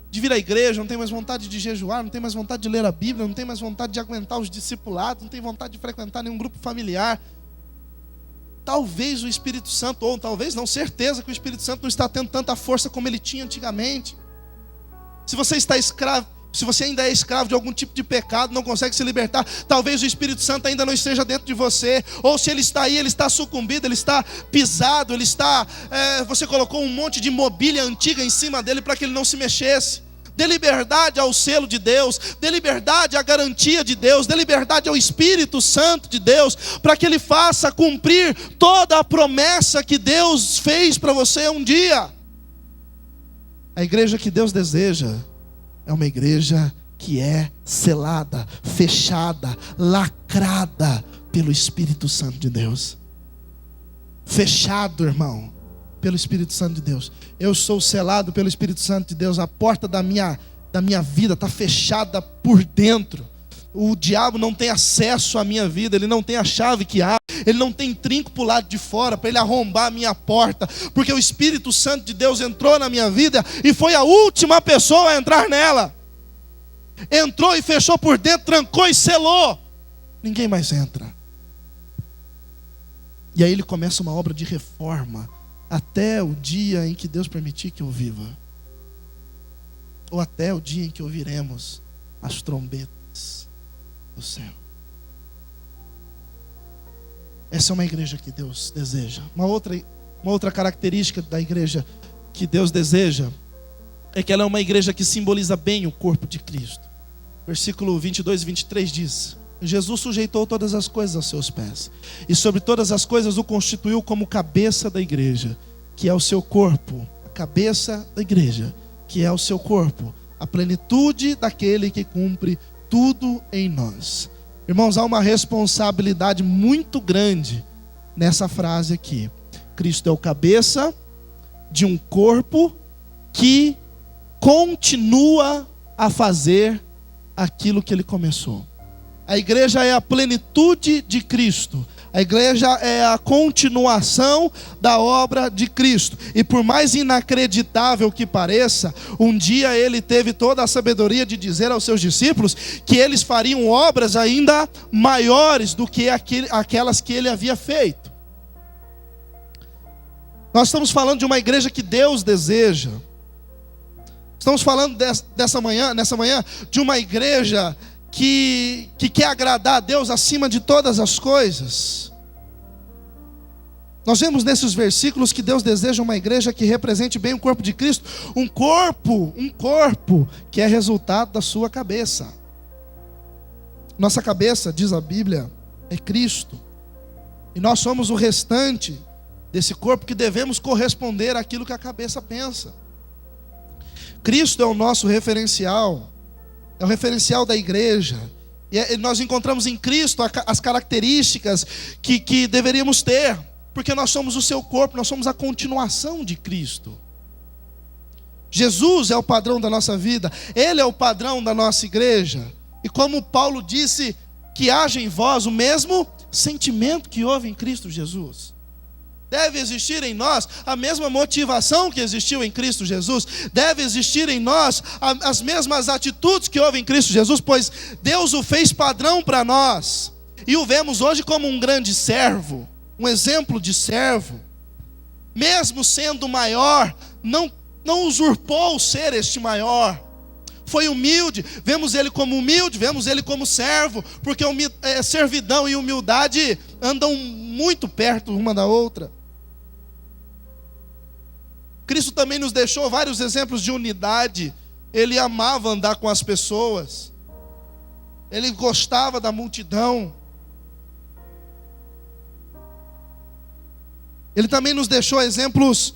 vir à igreja, não tem mais vontade de jejuar, não tem mais vontade de ler a Bíblia, não tem mais vontade de aguentar os discipulados, não tem vontade de frequentar nenhum grupo familiar, talvez o Espírito Santo, ou talvez não, certeza que o Espírito Santo não está tendo tanta força como ele tinha antigamente. Se você está escravo, se você ainda é escravo de algum tipo de pecado, não consegue se libertar, talvez o Espírito Santo ainda não esteja dentro de você. Ou se ele está aí, ele está sucumbido, ele está pisado, ele está... você colocou um monte de mobília antiga em cima dele para que ele não se mexesse. Dê liberdade ao selo de Deus, dê liberdade à garantia de Deus, dê liberdade ao Espírito Santo de Deus, para que ele faça cumprir toda a promessa que Deus fez para você um dia. A igreja que Deus deseja é uma igreja que é selada, fechada, lacrada pelo Espírito Santo de Deus. Fechado, irmão, pelo Espírito Santo de Deus. Eu sou selado pelo Espírito Santo de Deus. A porta da minha vida está fechada por dentro. O diabo não tem acesso à minha vida, ele não tem a chave que abre, ele não tem trinco para o lado de fora para ele arrombar a minha porta, porque o Espírito Santo de Deus entrou na minha vida e foi a última pessoa a entrar nela. Entrou e fechou por dentro, trancou e selou. Ninguém mais entra. E aí ele começa uma obra de reforma até o dia em que Deus permitir que eu viva, ou até o dia em que ouviremos as trombetas do céu. Essa é uma igreja que Deus deseja. Uma outra característica da igreja que Deus deseja é que ela é uma igreja que simboliza bem o corpo de Cristo. Versículo 22 e 23 diz: Jesus sujeitou todas as coisas aos seus pés, e sobre todas as coisas o constituiu como cabeça da igreja, que é o seu corpo. A cabeça da igreja, que é o seu corpo, a plenitude daquele que cumpre tudo em nós. Irmãos, há uma responsabilidade muito grande nessa frase aqui. Cristo é o cabeça de um corpo que continua a fazer aquilo que ele começou. A igreja é a plenitude de Cristo. A igreja é a continuação da obra de Cristo. E por mais inacreditável que pareça, um dia ele teve toda a sabedoria de dizer aos seus discípulos que eles fariam obras ainda maiores do que aquelas que ele havia feito. Nós estamos falando de uma igreja que Deus deseja. Estamos falando nessa manhã, de uma igreja que quer agradar a Deus acima de todas as coisas. Nós vemos nesses versículos que Deus deseja uma igreja que represente bem o corpo de Cristo. Um corpo que é resultado da sua cabeça. Nossa cabeça, diz a Bíblia, é Cristo. E nós somos o restante desse corpo que devemos corresponder àquilo que a cabeça pensa. Cristo é o nosso referencial, é o referencial da igreja. E nós encontramos em Cristo as características que deveríamos ter, porque nós somos o seu corpo, nós somos a continuação de Cristo. Jesus é o padrão da nossa vida, Ele é o padrão da nossa igreja. E como Paulo disse, que haja em vós o mesmo sentimento que houve em Cristo Jesus. Deve existir em nós a mesma motivação que existiu em Cristo Jesus. Deve existir em nós as mesmas atitudes que houve em Cristo Jesus, pois Deus o fez padrão para nós. E o vemos hoje como um grande servo, um exemplo de servo. Mesmo sendo maior, não usurpou o ser este maior. Foi humilde, vemos ele como humilde, vemos ele como servo, porque servidão e humildade andam muito perto uma da outra. Cristo também nos deixou vários exemplos de unidade. Ele amava andar com as pessoas, ele gostava da multidão. Ele também nos deixou exemplos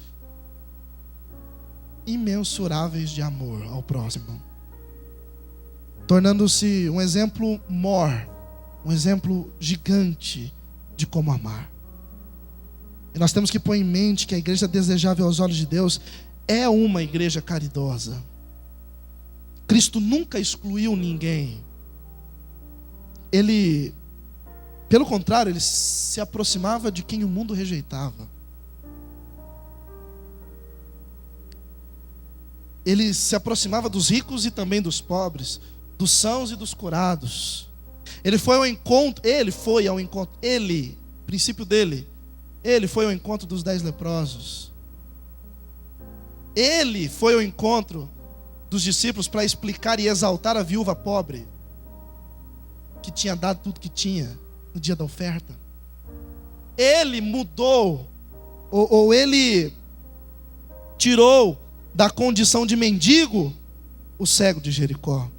imensuráveis de amor ao próximo, tornando-se um exemplo maior, um exemplo gigante de como amar. E nós temos que pôr em mente que a igreja desejável aos olhos de Deus é uma igreja caridosa. Cristo nunca excluiu ninguém. Ele, pelo contrário, ele se aproximava de quem o mundo rejeitava. Ele se aproximava dos ricos e também dos pobres, dos sãos e dos curados. Princípio dele, ele foi ao encontro dos 10 leprosos. Ele foi ao encontro dos discípulos para explicar e exaltar a viúva pobre, que tinha dado tudo que tinha no dia da oferta. Ele mudou, ou ele tirou da condição de mendigo o cego de Jericó.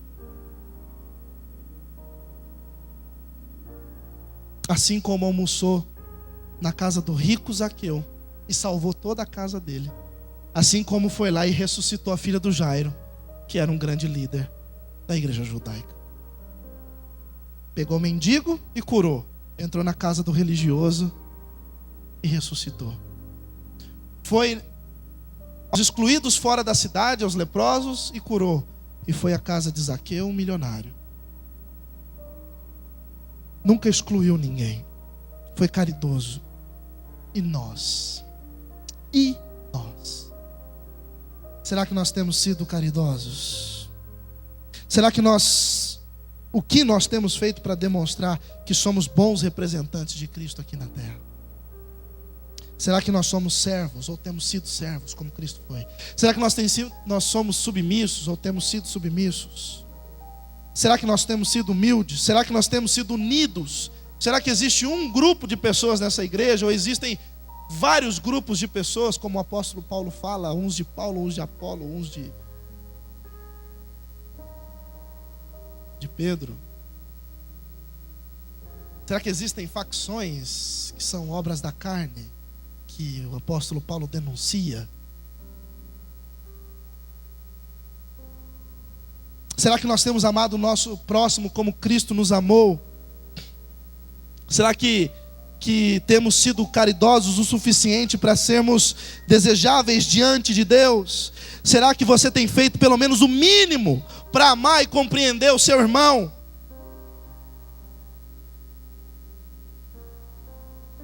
Assim como almoçou na casa do rico Zaqueu e salvou toda a casa dele, assim como foi lá e ressuscitou a filha do Jairo, que era um grande líder da igreja judaica. Pegou o mendigo e curou. Entrou na casa do religioso e ressuscitou. Foi aos excluídos fora da cidade, aos leprosos, e curou. E foi à casa de Zaqueu, um milionário. Nunca excluiu ninguém. Foi caridoso. E nós? Será que nós temos sido caridosos? Será que o que nós temos feito para demonstrar que somos bons representantes de Cristo aqui na terra? Será que nós somos servos ou temos sido servos como Cristo foi? Será que nós somos submissos ou temos sido submissos? Será que nós temos sido humildes? Será que nós temos sido unidos? Será que existe um grupo de pessoas nessa igreja, ou existem vários grupos de pessoas, como o apóstolo Paulo fala, uns de Paulo, uns de Apolo, uns de Pedro? Será que existem facções que são obras da carne, que o apóstolo Paulo denuncia? Será que nós temos amado o nosso próximo como Cristo nos amou? Será que temos sido caridosos o suficiente para sermos desejáveis diante de Deus? Será que você tem feito pelo menos o mínimo para amar e compreender o seu irmão?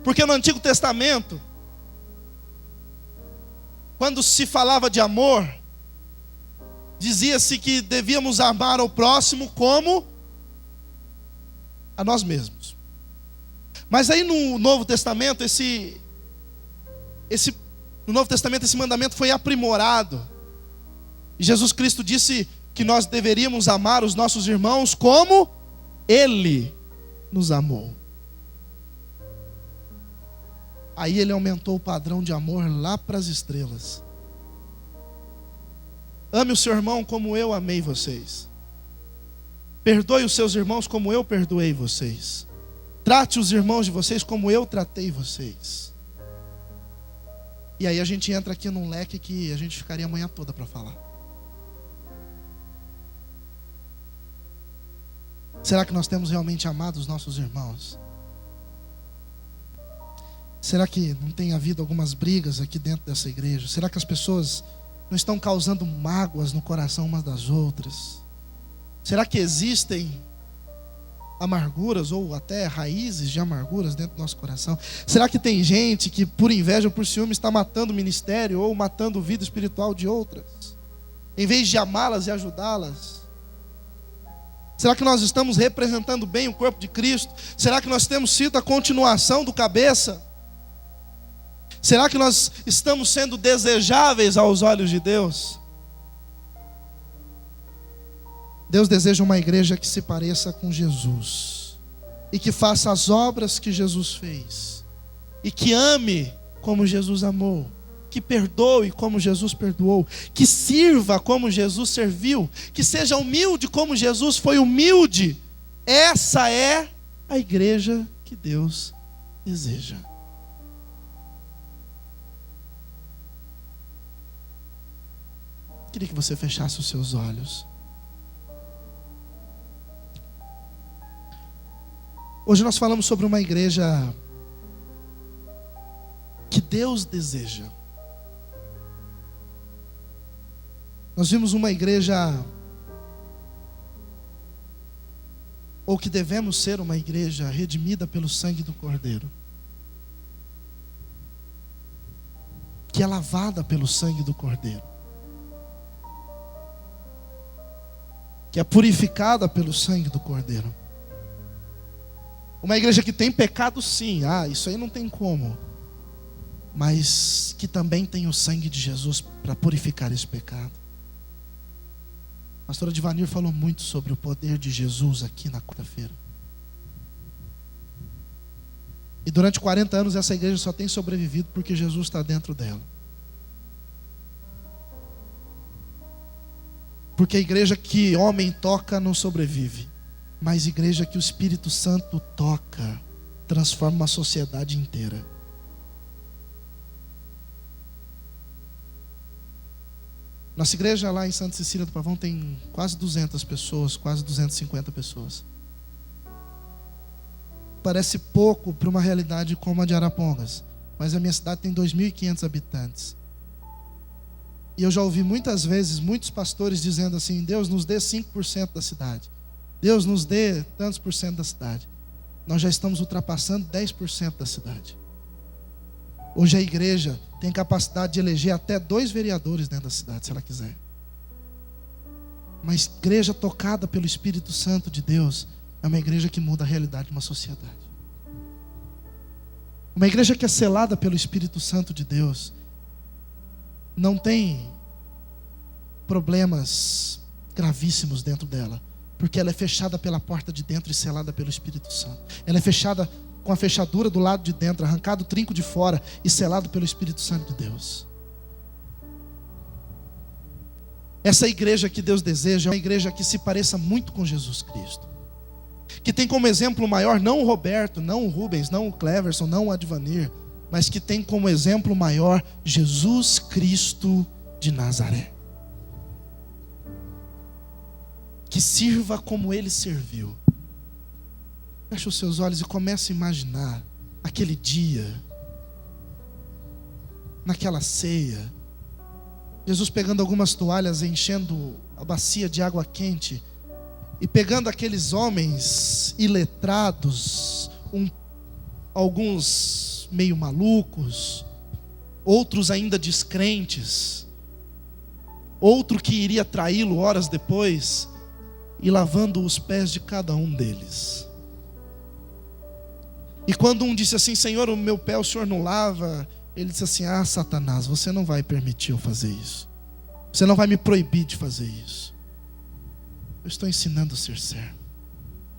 Porque no Antigo Testamento, quando se falava de amor, dizia-se que devíamos amar ao próximo como a nós mesmos. Mas aí no Novo Testamento, esse mandamento foi aprimorado. E Jesus Cristo disse que nós deveríamos amar os nossos irmãos como Ele nos amou. Aí Ele aumentou o padrão de amor lá para as estrelas. Ame o seu irmão como eu amei vocês. Perdoe os seus irmãos como eu perdoei vocês. Trate os irmãos de vocês como eu tratei vocês. E aí a gente entra aqui num leque que a gente ficaria a manhã toda para falar. Será que nós temos realmente amado os nossos irmãos? Será que não tem havido algumas brigas aqui dentro dessa igreja? Será que as pessoas não estão causando mágoas no coração umas das outras? Será que existem amarguras ou até raízes de amarguras dentro do nosso coração? Será que tem gente que por inveja ou por ciúme está matando o ministério ou matando a vida espiritual de outras, em vez de amá-las e ajudá-las? Será que nós estamos representando bem o corpo de Cristo? Será que nós temos sido a continuação do cabeça? Será que nós estamos sendo desejáveis aos olhos de Deus? Deus deseja uma igreja que se pareça com Jesus e que faça as obras que Jesus fez e que ame como Jesus amou, que perdoe como Jesus perdoou, que sirva como Jesus serviu, que seja humilde como Jesus foi humilde. Essa é a igreja que Deus deseja. Queria que você fechasse os seus olhos. Hoje nós falamos sobre uma igreja que Deus deseja. Nós vimos uma igreja, ou que devemos ser uma igreja redimida pelo sangue do Cordeiro, que é lavada pelo sangue do Cordeiro, que é purificada pelo sangue do Cordeiro. Uma igreja que tem pecado sim, isso aí não tem como, mas que também tem o sangue de Jesus para purificar esse pecado. A pastora Divanir falou muito sobre o poder de Jesus aqui na quarta-feira. E durante 40 anos essa igreja só tem sobrevivido porque Jesus está dentro dela. Porque a igreja que homem toca não sobrevive, mas a igreja que o Espírito Santo toca transforma uma sociedade inteira. Nossa igreja lá em Santa Cecília do Pavão tem quase 200 pessoas, quase 250 pessoas. Parece pouco para uma realidade como a de Arapongas, mas a minha cidade tem 2.500 habitantes. E eu já ouvi muitas vezes muitos pastores dizendo assim: Deus nos dê 5% da cidade, Deus nos dê tantos por cento da cidade. Nós já estamos ultrapassando 10% da cidade. Hoje a igreja tem capacidade de eleger até 2 vereadores dentro da cidade, se ela quiser. Uma igreja tocada pelo Espírito Santo de Deus é uma igreja que muda a realidade de uma sociedade. Uma igreja que é selada pelo Espírito Santo de Deus não tem problemas gravíssimos dentro dela, porque ela é fechada pela porta de dentro e selada pelo Espírito Santo. Ela é fechada com a fechadura do lado de dentro, arrancado o trinco de fora e selado pelo Espírito Santo de Deus. Essa igreja que Deus deseja é uma igreja que se pareça muito com Jesus Cristo, que tem como exemplo maior não o Roberto, não o Rubens, não o Cleverson, não o Advanir, mas que tem como exemplo maior Jesus Cristo de Nazaré, que sirva como Ele serviu. Feche os seus olhos e comece a imaginar aquele dia, naquela ceia, Jesus pegando algumas toalhas, enchendo a bacia de água quente e pegando aqueles homens iletrados, alguns meio malucos, outros ainda descrentes, outro que iria traí-lo horas depois, e lavando os pés de cada um deles. E quando um disse assim: Senhor, o meu pé o Senhor não lava, ele disse assim: Satanás, você não vai permitir eu fazer isso. Você não vai me proibir de fazer isso. Eu estou ensinando a ser servo.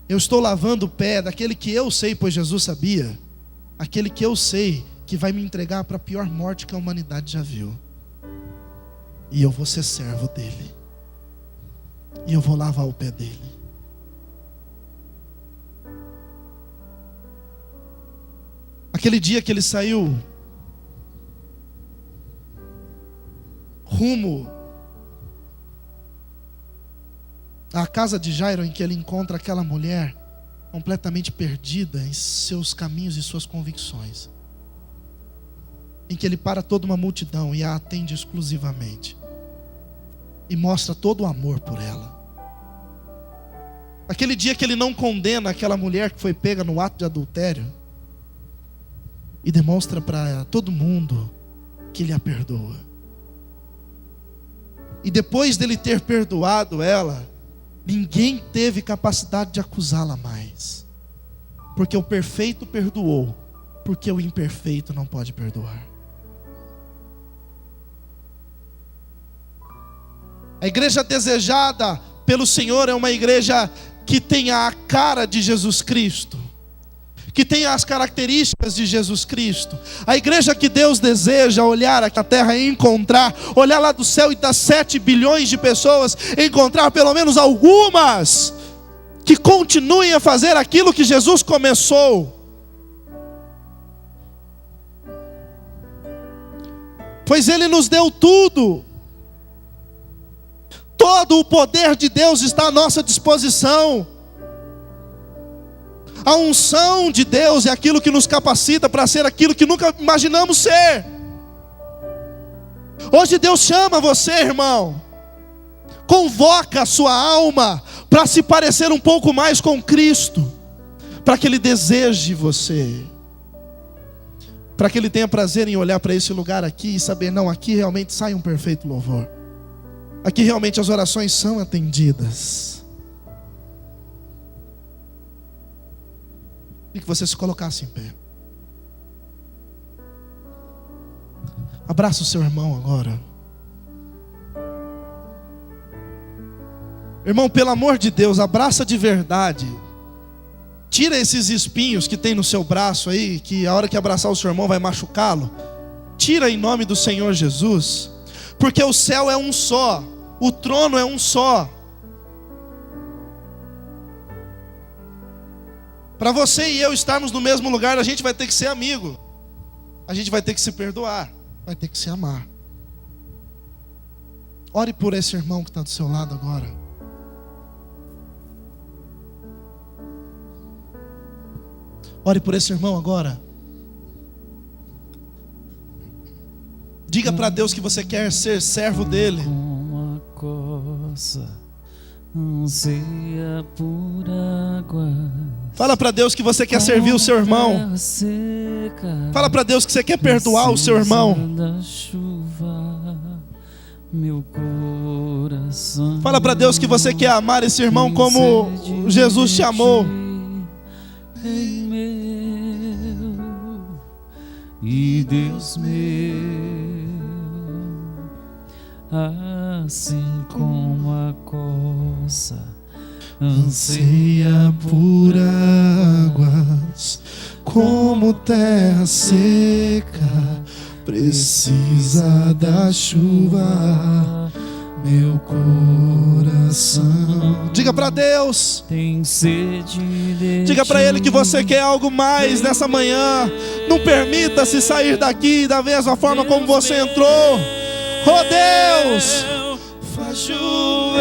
Eu estou lavando o pé daquele que eu sei, pois Jesus sabia. Aquele que eu sei que vai me entregar para a pior morte que a humanidade já viu. E eu vou ser servo dele. E eu vou lavar o pé dele. Aquele dia que ele saiu rumo à casa de Jairo, em que ele encontra aquela mulher completamente perdida em seus caminhos e suas convicções, em que ele para toda uma multidão e a atende exclusivamente e mostra todo o amor por ela. Aquele dia que ele não condena aquela mulher que foi pega no ato de adultério e demonstra para todo mundo que ele a perdoa. E depois dele ter perdoado ela, ninguém teve capacidade de acusá-la mais, porque o perfeito perdoou, porque o imperfeito não pode perdoar. A igreja desejada pelo Senhor é uma igreja que tenha a cara de Jesus Cristo, que tenha as características de Jesus Cristo. A igreja que Deus deseja olhar aqui na terra e encontrar, olhar lá do céu e das 7 bilhões de pessoas, encontrar pelo menos algumas que continuem a fazer aquilo que Jesus começou. Pois Ele nos deu tudo. Todo o poder de Deus está à nossa disposição. A unção de Deus é aquilo que nos capacita para ser aquilo que nunca imaginamos ser. Hoje Deus chama você, irmão. Convoca a sua alma para se parecer um pouco mais com Cristo, para que Ele deseje você, para que Ele tenha prazer em olhar para esse lugar aqui e saber, não, aqui realmente sai um perfeito louvor. Aqui realmente as orações são atendidas. E que você se colocasse em pé. Abraça o seu irmão agora. Irmão, pelo amor de Deus, abraça de verdade. Tira esses espinhos que tem no seu braço aí, que a hora que abraçar o seu irmão vai machucá-lo. Tira em nome do Senhor Jesus. Porque o céu é um só, o trono é um só. Para você e eu estarmos no mesmo lugar, a gente vai ter que ser amigo. A gente vai ter que se perdoar. Vai ter que se amar. Ore por esse irmão que está do seu lado agora. Ore por esse irmão agora. Diga para Deus que você quer ser servo dele.
Uma coça anseia por água.
Fala para Deus que você quer servir o seu irmão. Fala para Deus que você quer perdoar o seu irmão. Fala para Deus que você quer amar esse irmão como Jesus te amou.
E Deus meu, assim como a coça
anseia por águas, como terra seca precisa da chuva, meu coração. Diga para Deus,
tem sede de
diga para Ele que você quer algo mais nessa manhã. Não permita-se sair daqui da mesma forma como você entrou. Oh Deus,
faz chover,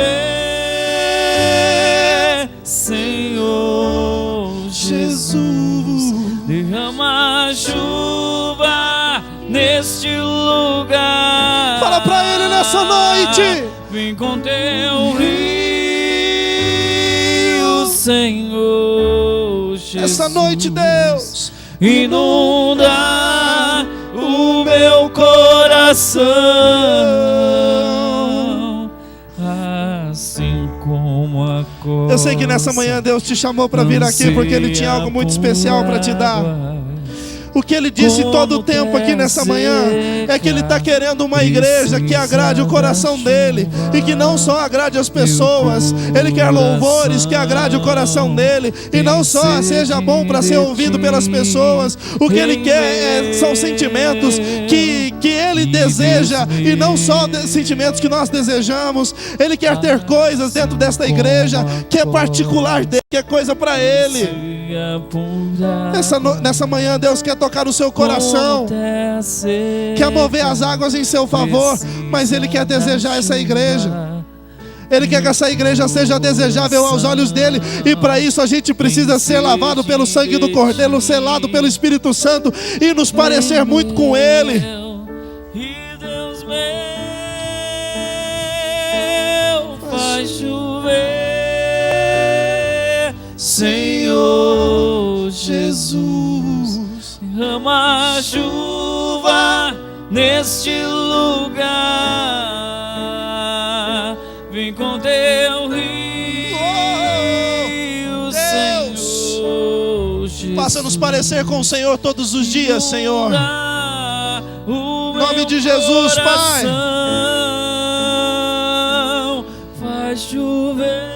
Senhor Jesus, derrama chuva neste lugar.
Fala pra Ele nessa noite.
Vem com teu rio, Senhor Jesus.
Essa noite, Deus,
inunda o meu coração, assim como a coça.
Eu sei que nessa manhã Deus te chamou para vir aqui porque Ele tinha algo muito especial para te dar. O que ele disse todo o tempo aqui nessa manhã é que ele está querendo uma igreja que agrade o coração dele, e que não só agrade as pessoas. Ele quer louvores que agrade o coração dele, e não só seja bom para ser ouvido pelas pessoas. O que ele quer são sentimentos que ele deseja, e não só sentimentos que nós desejamos. Ele quer ter coisas dentro desta igreja que é particular dele, que é coisa para ele. Nessa manhã Deus quer tocar o seu coração, quer mover as águas em seu favor, mas Ele quer desejar essa igreja. Ele quer que essa igreja seja desejável aos olhos dele, e para isso a gente precisa ser lavado pelo sangue do Cordeiro, selado pelo Espírito Santo, e nos parecer muito com Ele.
Faz chover, Senhor Jesus, derrama chuva neste lugar, vem com teu rio, Senhor Jesus.
Faça nos parecer com o Senhor todos os dias, Senhor. Em nome de Jesus, Pai.
Faz chover.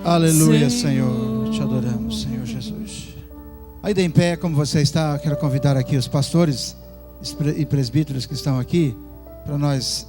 Aleluia, Senhor. Te adoramos, Senhor Jesus. Aí de em pé, como você está, quero convidar aqui os pastores e presbíteros que estão aqui, para nós